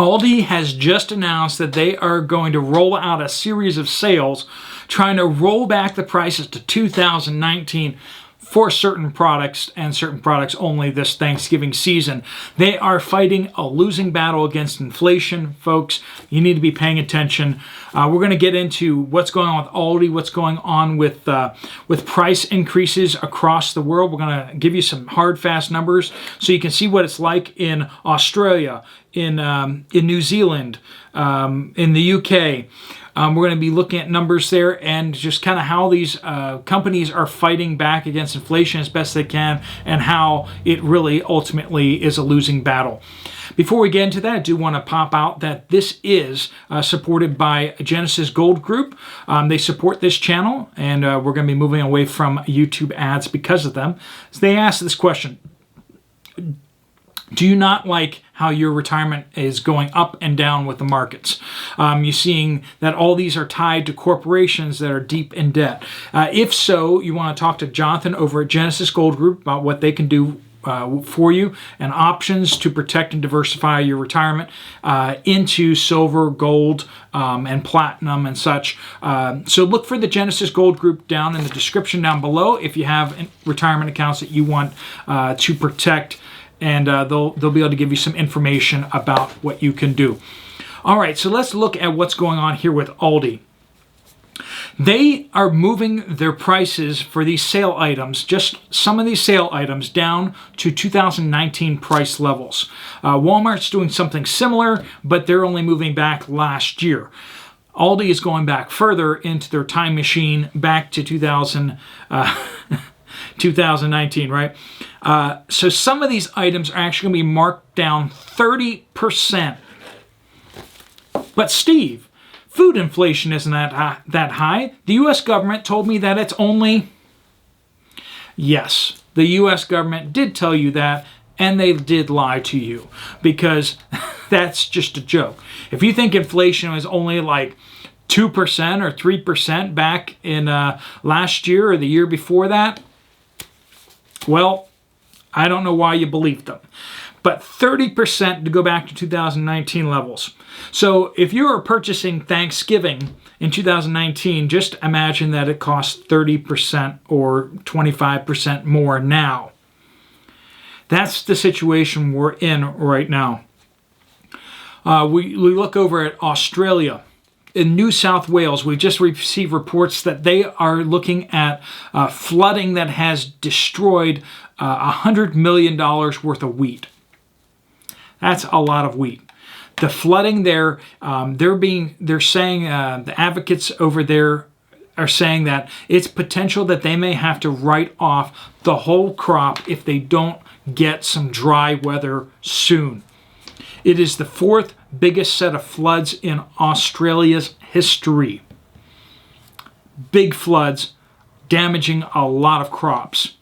Aldi has just announced that they are going to roll out a series of sales trying to roll back the prices to 2019 for certain products and certain products only this Thanksgiving season. They are fighting a losing battle against inflation, folks. You need to be paying attention. We're going to get into what's going on with Aldi, what's going on with price increases across the world. We're going to give you some hard, fast numbers so you can see what it's like in Australia, in New Zealand, in the UK. We're going to be looking at numbers there and just kind of how these companies are fighting back against inflation as best they can and how it really ultimately is a losing battle. Before we get into that, I do want to pop out that this is supported by Genesis Gold Group. They support this channel, and we're going to be moving away from YouTube ads because of them. So they asked this question: do you not like how your retirement is going up and down with the markets? You're seeing that all these are tied to corporations that are deep in debt. If so, you want to talk to Jonathan over at Genesis Gold Group about what they can do for you and options to protect and diversify your retirement into silver, gold, and platinum and such. So look for the Genesis Gold Group down in the description down below if you have retirement accounts that you want to protect, and they'll be able to give you some information about what you can do. All right, so let's look at what's going on here with Aldi. They are moving their prices for these sale items, just some of these sale items, down to 2019 price levels. Walmart's doing something similar, but they're only moving back last year. Aldi is going back further into their time machine, back to 2019, right? So some of these items are actually going to be marked down 30%. But Steve, food inflation isn't that high. The U.S. government told me that it's only... Yes, the U.S. government did tell you that, and they did lie to you, because that's just a joke. If you think inflation was only like 2% or 3% back in last year or the year before that, well, I don't know why you believed them. But 30% to go back to 2019 levels. So if you are purchasing Thanksgiving in 2019, just imagine that it costs 30% or 25% more now. That's the situation we're in right now. We look over at Australia. In New South Wales, we just received reports that they are looking at flooding that has destroyed $100 million worth of wheat. That's a lot of wheat. The flooding there, they're saying, the advocates over there are saying that it's potential that they may have to write off the whole crop if they don't get some dry weather soon. It is the fourth biggest set of floods in Australia's history. Big floods damaging a lot of crops.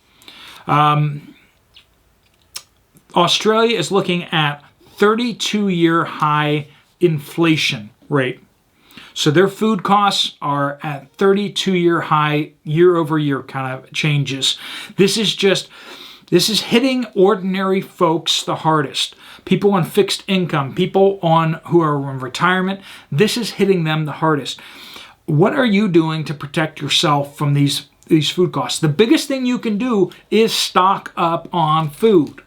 Australia is looking at 32-year high inflation rate. So their food costs are at 32-year high, year-over-year kind of changes. This is hitting ordinary folks the hardest. People on fixed income, people who are in retirement, this is hitting them the hardest. What are you doing to protect yourself from these food costs? The biggest thing you can do is stock up on food.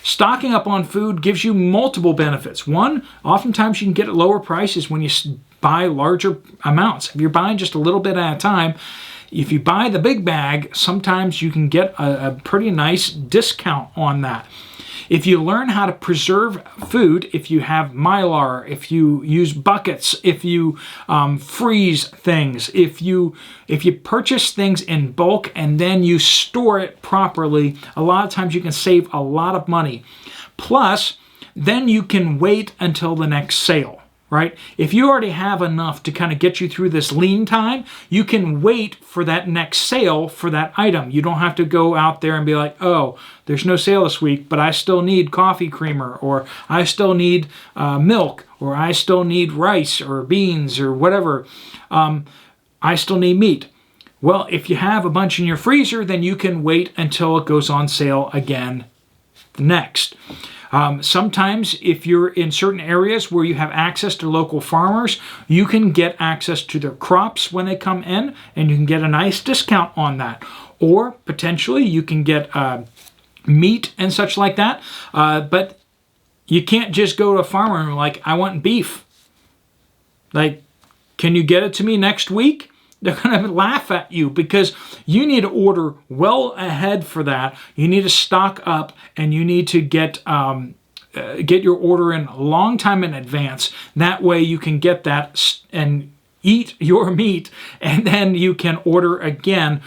Stocking up on food gives you multiple benefits. One, oftentimes you can get at lower prices when you buy larger amounts. If you're buying just a little bit at a time, if you buy the big bag, sometimes you can get a pretty nice discount on that. If you learn how to preserve food, if you have Mylar, if you use buckets, if you freeze things, if you purchase things in bulk and then you store it properly, a lot of times you can save a lot of money. Plus, then you can wait until the next sale. Right? If you already have enough to kind of get you through this lean time, you can wait for that next sale for that item. You don't have to go out there and be like, oh, there's no sale this week, but I still need coffee creamer, or I still need milk, or I still need rice or beans or whatever. I still need meat. Well, if you have a bunch in your freezer, then you can wait until it goes on sale again next. Sometimes if you're in certain areas where you have access to local farmers, you can get access to their crops when they come in, and you can get a nice discount on that. Or potentially you can get meat and such like that. But you can't just go to a farmer and be like, I want beef. Like, can you get it to me next week? They're going to laugh at you because you need to order well ahead for that. You need to stock up, and you need to get your order in a long time in advance. That way you can get that and eat your meat, and then you can order again.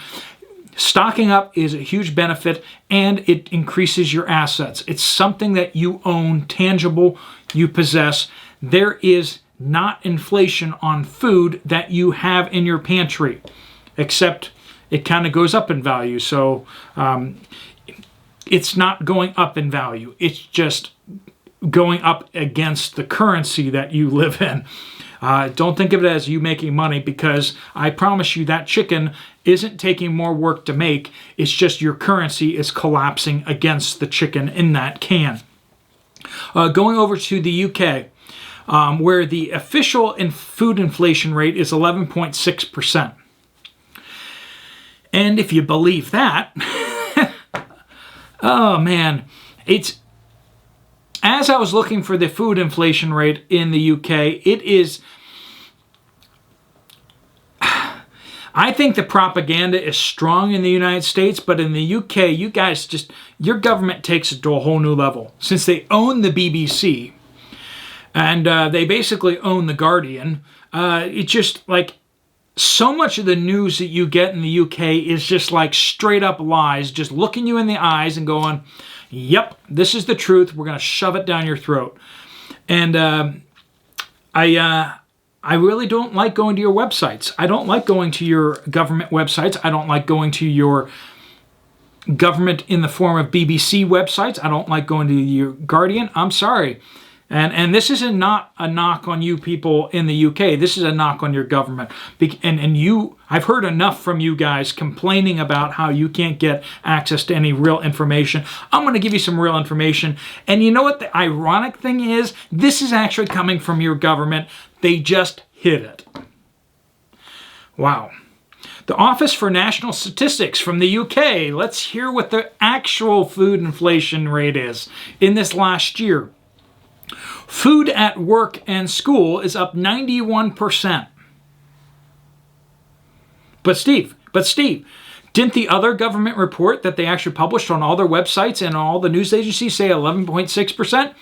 Stocking up is a huge benefit, and it increases your assets. It's something that you own, tangible, you possess. There is not inflation on food that you have in your pantry, except it kind of goes up in value. So it's not going up in value. It's just going up against the currency that you live in. Don't think of it as you making money, because I promise you that chicken isn't taking more work to make. It's just your currency is collapsing against the chicken in that can. Going over to the UK, where the official food inflation rate is 11.6%. And if you believe that, oh man, it's, as I was looking for the food inflation rate in the UK, it is, I think the propaganda is strong in the United States, but in the UK, you guys just, your government takes it to a whole new level. Since they own the BBC, and they basically own the Guardian, it's just like, so much of the news that you get in the UK is just like straight up lies, just looking you in the eyes and going, yep, this is the truth. We're going to shove it down your throat. And I really don't like going to your websites. I don't like going to your government websites. I don't like going to your government in the form of BBC websites. I don't like going to your Guardian. I'm sorry. And this is not a knock on you people in the UK. This is a knock on your government. And I've heard enough from you guys complaining about how you can't get access to any real information. I'm going to give you some real information. And you know what the ironic thing is? This is actually coming from your government. They just hid it. Wow. The Office for National Statistics from the UK. Let's hear what the actual food inflation rate is in this last year. Food at work and school is up 91%. But Steve, didn't the other government report that they actually published on all their websites and all the news agencies say 11.6%?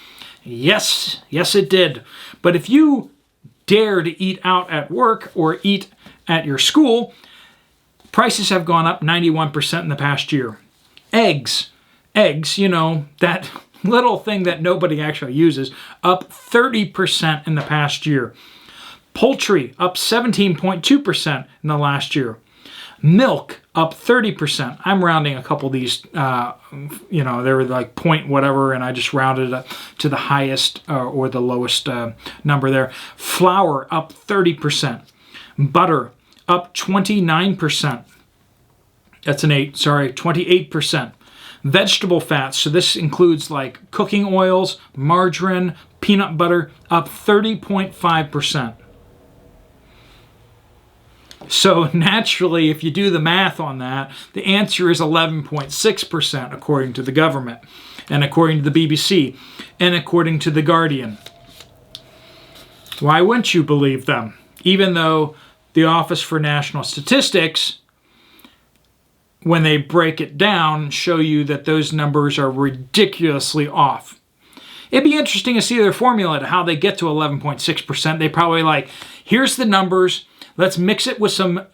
Yes, it did. But if you dare to eat out at work or eat at your school, prices have gone up 91% in the past year. Eggs, you know, that little thing that nobody actually uses, up 30% in the past year. Poultry up 17.2% in the last year. Milk up 30%. I'm rounding a couple of these, they were like point whatever, and I just rounded up to the highest or the lowest number there. Flour up 30%. Butter up 29%. That's an 8, sorry, 28%. Vegetable fats, so this includes like cooking oils, margarine, peanut butter, up 30.5%. So naturally, if you do the math on that, the answer is 11.6% according to the government, and according to the BBC, and according to the Guardian. Why wouldn't you believe them? Even though the Office for National Statistics, when they break it down, show you that those numbers are ridiculously off. It'd be interesting to see their formula to how they get to 11.6%. They probably like, here's the numbers. Let's mix it with some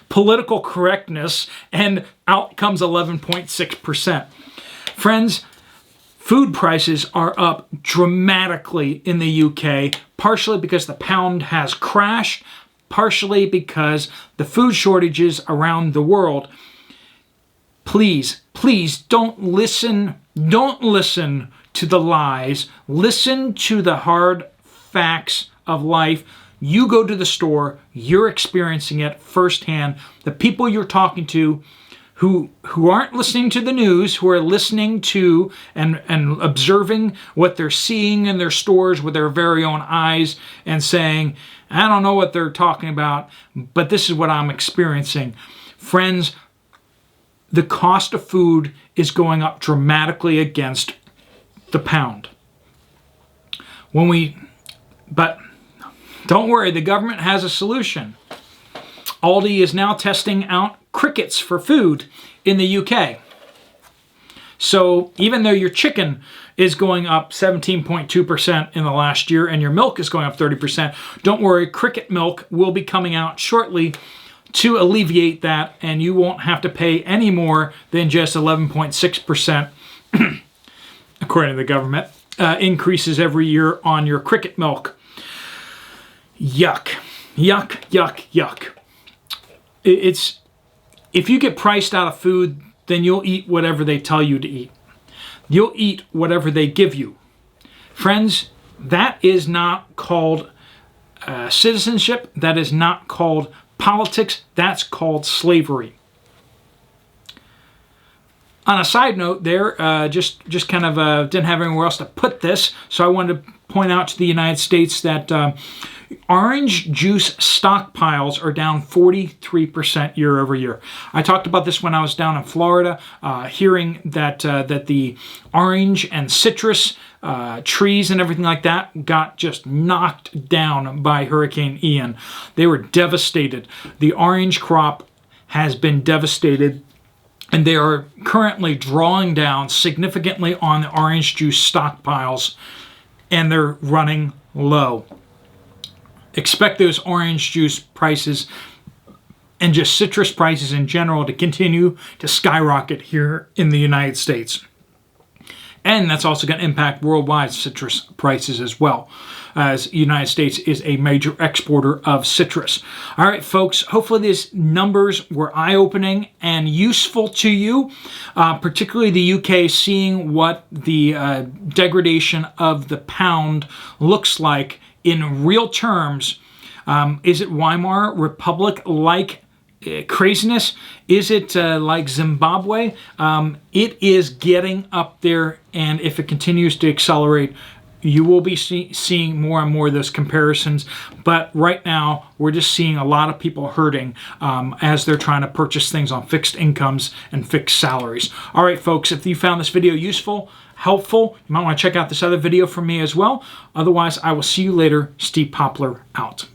political correctness, and out comes 11.6%. Friends, food prices are up dramatically in the UK, partially because the pound has crashed, partially because the food shortages around the world. Please don't listen to the lies. Listen to the hard facts of life. You go to the store, you're experiencing it firsthand. The people you're talking to who aren't listening to the news, who are listening to and observing what they're seeing in their stores with their very own eyes and saying, I don't know what they're talking about, but this is what I'm experiencing. Friends, the cost of food is going up dramatically against the pound. But don't worry, the government has a solution. Aldi is now testing out crickets for food in the UK. So even though your chicken is going up 17.2% in the last year and your milk is going up 30%, don't worry, cricket milk will be coming out shortly to alleviate that, and you won't have to pay any more than just 11.6%, according to the government, increases every year on your cricket milk. Yuck. Yuck, yuck, yuck. If you get priced out of food, then you'll eat whatever they tell you to eat. You'll eat whatever they give you. Friends, that is not called citizenship. That is not called politics. That's called slavery. On a side note there, just kind of didn't have anywhere else to put this, so I wanted to point out to the United States that orange juice stockpiles are down 43% year over year. I talked about this when I was down in Florida, hearing that the orange and citrus trees and everything like that got just knocked down by Hurricane Ian. They were devastated. The orange crop has been devastated, and they are currently drawing down significantly on the orange juice stockpiles, and they're running low. Expect those orange juice prices and just citrus prices in general to continue to skyrocket here in the United States. And that's also going to impact worldwide citrus prices as well, as the United States is a major exporter of citrus. All right, folks, hopefully these numbers were eye-opening and useful to you, particularly the UK, seeing what the degradation of the pound looks like in real terms. Is it Weimar Republic-like craziness? Is it like Zimbabwe? It is getting up there, and if it continues to accelerate, you will be seeing more and more of those comparisons. But right now, we're just seeing a lot of people hurting as they're trying to purchase things on fixed incomes and fixed salaries. All right, folks, if you found this video useful, helpful, you might want to check out this other video from me as well. Otherwise, I will see you later. Steve Poplar out.